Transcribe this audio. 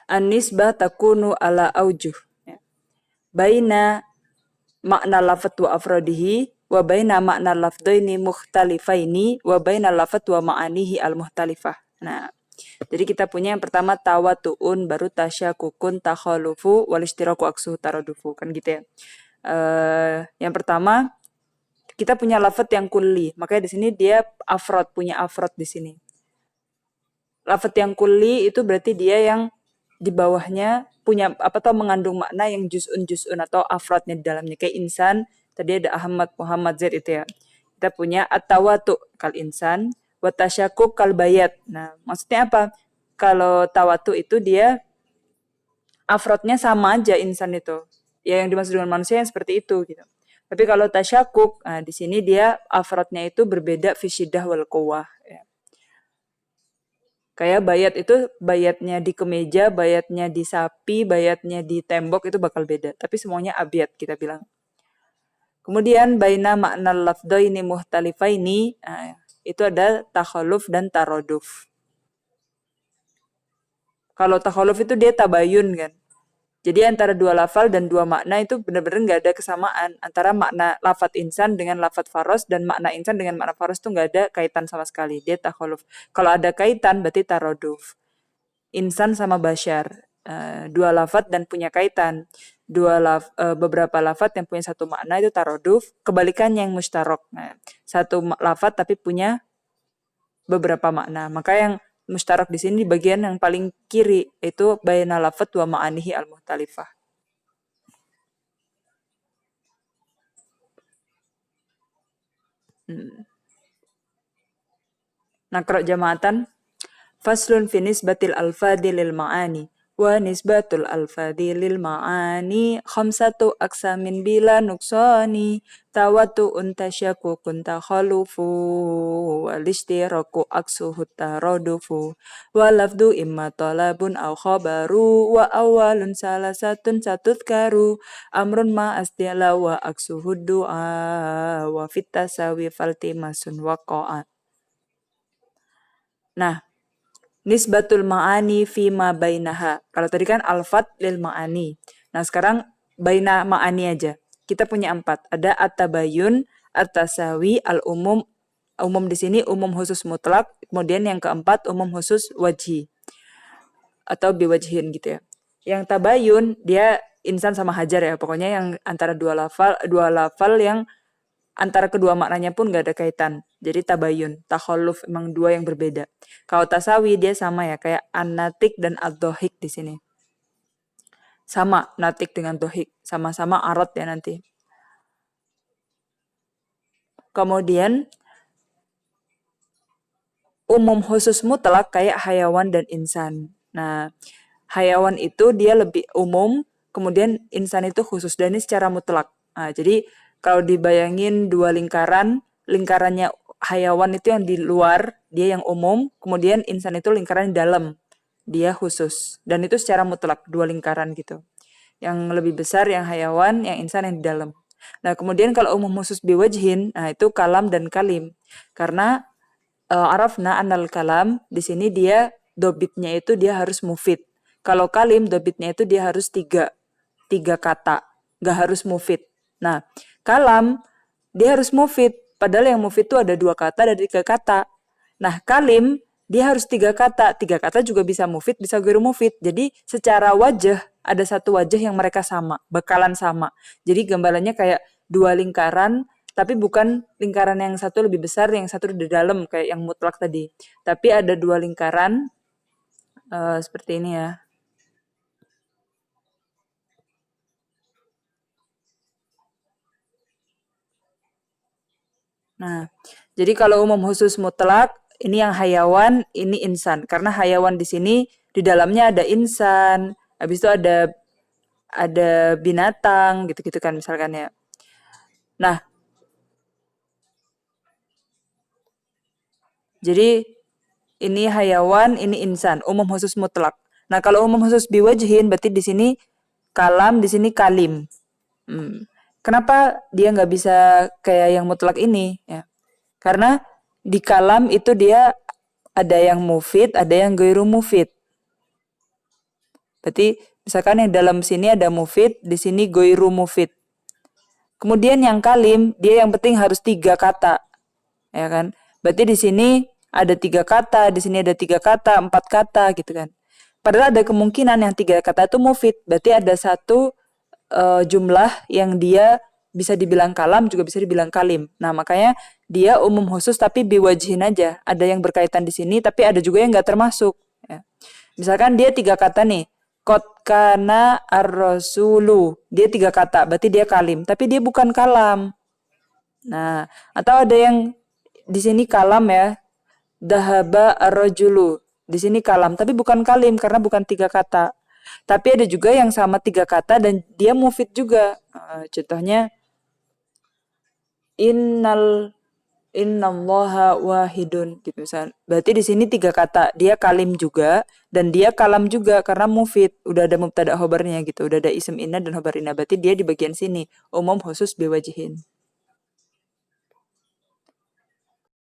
An-nisbah takunu ala aujuh. Ya. Baina makna lafat wa afrodihi wa baina makna lafdaini mukhtalifaini wa baina lafat wa ma'anihi al-mukhtalifah. Nah, jadi kita punya yang pertama tawatu'un, baru tasyakukun, takhalufu, walistiraku aksuh taradufu. Kan gitu ya. Yang pertama kita punya lafat yang kulli, makanya di sini dia afrod, punya afrod di sini. Lafat yang kulli itu berarti dia yang di bawahnya punya apa tau mengandung makna yang juz'un atau afrodnya di dalamnya, kayak insan tadi ada Ahmad, Muhammad, Zaid itu ya. Kita punya at-tawatu kal insan, wa tasyakuk kal bayat. Nah, maksudnya apa? Kalau tawatu itu dia afrodnya sama aja insan itu. Ya yang dimaksud dengan manusia yang seperti itu gitu. Tapi kalau tasyakuk, nah di sini dia afrodnya itu berbeda fisyidah wal quwwah. Ya. Kayak bayat itu bayatnya di kemeja, bayatnya di sapi, bayatnya di tembok itu bakal beda. Tapi semuanya abyat kita bilang. Kemudian baina makna lafdaini muhtalifaini, nah, itu ada takhaluf dan taroduf. Kalau takhaluf itu dia tabayun kan. Jadi antara dua lafal dan dua makna itu benar-benar nggak ada kesamaan. Antara makna lafat insan dengan lafat faros dan makna insan dengan makna faros itu nggak ada kaitan sama sekali. Dia takhaluf. Kalau ada kaitan berarti taroduf. Insan sama basyar. Dua lafat dan punya kaitan. Beberapa lafat yang punya satu makna itu taroduf. Kebalikannya yang mustarok. Nah, satu lafat tapi punya beberapa makna. Maka yang mustarak di sini di bagian yang paling kiri itu baina lafat wa ma'anihi al-muhtalifah. Nakra jama'atan faslun fi nisbatil alfadhi lil ma'ani wa nisbatul alfadhi lil ma'ani khamsatu aksamin bila nuksani tawatu'un tasyakukun takhalufu walistiraku aksuhut tarodufu walafdu imma talabun aw khabaru wa awalun salasatun satudkaru amrun ma asdiala wa aksuhud du'a wa fit tasawi faltimasun waqa'a. Nah, nisbatul ma'ani fi ma bainaha. Kalau tadi kan alfat lil ma'ani. Nah, sekarang baina ma'ani aja. Kita punya 4. Ada at-tabayun, at-tasawi, al-umum. Umum di sini umum khusus mutlak. Kemudian yang keempat umum khusus wajhi. Atau biwajhin gitu ya. Yang tabayun dia insan sama hajar ya. Pokoknya yang antara dua lafal yang antara kedua maknanya pun gak ada kaitan. Jadi tabayun, takhalluf emang dua yang berbeda. Kalau tasawi dia sama ya, kayak an-natik dan ad-dohik di sini. Sama natik dengan dohik, sama-sama arot ya nanti. Kemudian umum khusus mutlak kayak hayawan dan insan. Nah, hayawan itu dia lebih umum, kemudian insan itu khusus dan ini secara mutlak. Nah, jadi kalau dibayangin dua lingkaran, lingkarannya hayawan itu yang di luar, dia yang umum, kemudian insan itu lingkaran di dalam, dia khusus. Dan itu secara mutlak, dua lingkaran gitu. Yang lebih besar yang hayawan, yang insan yang di dalam. Nah, kemudian kalau umum khusus biwajhin, nah itu kalam dan kalim. Karena arafna anal kalam, di sini dia dobitnya itu dia harus mufid. Kalau kalim dobitnya itu dia harus tiga kata, nggak harus mufid. Nah, kalam dia harus mufid, padahal yang mufid itu ada 2 kata dan 3 kata. Nah, kalim dia harus 3 kata, 3 kata juga bisa mufid, bisa ghair mufid. Jadi secara wajah ada satu wajah yang mereka sama, bakalan sama. Jadi gambarannya kayak 2 lingkaran, tapi bukan lingkaran yang satu lebih besar, yang satu di dalam kayak yang mutlak tadi. Tapi ada 2 lingkaran seperti ini ya. Nah, jadi kalau umum khusus mutlak, ini yang hayawan, ini insan. Karena hayawan di sini di dalamnya ada insan, habis itu ada binatang, gitu-gitu kan misalkan ya. Nah, jadi ini hayawan, ini insan, umum khusus mutlak. Nah, kalau umum khusus biwajhin, berarti di sini kalam, di sini kalim. Kenapa dia nggak bisa kayak yang mutlak ini? Ya. Karena di kalam itu dia ada yang mufid, ada yang gairu mufid. Berarti misalkan yang dalam sini ada mufid, di sini goiru mufid. Kemudian yang kalim, dia yang penting harus 3 kata. Ya kan? Berarti di sini ada 3 kata, di sini ada 3 kata, 4 kata gitu kan. Padahal ada kemungkinan yang 3 kata itu mufid. Berarti ada satu jumlah yang dia bisa dibilang kalam juga bisa dibilang kalim. Nah, makanya dia umum khusus tapi biwajihin aja. Ada yang berkaitan di sini tapi ada juga yang nggak termasuk. Ya. Misalkan dia 3 kata nih. Kot kana ar-rasulu. Dia 3 kata, berarti dia kalim. Tapi dia bukan kalam. Nah, atau ada yang di sini kalam ya. Dahaba ar-rajulu. Di sini kalam, tapi bukan kalim karena bukan 3 kata. Tapi ada juga yang sama 3 kata dan dia mufid juga. Contohnya innal innallaha wahidun gitu misalnya. Berarti di sini 3 kata. Dia kalim juga dan dia kalam juga karena mufid. Udah ada mubtada khobarnya gitu. Udah ada isim inna dan khobar inna. Berarti dia di bagian sini umum khusus biwajihin.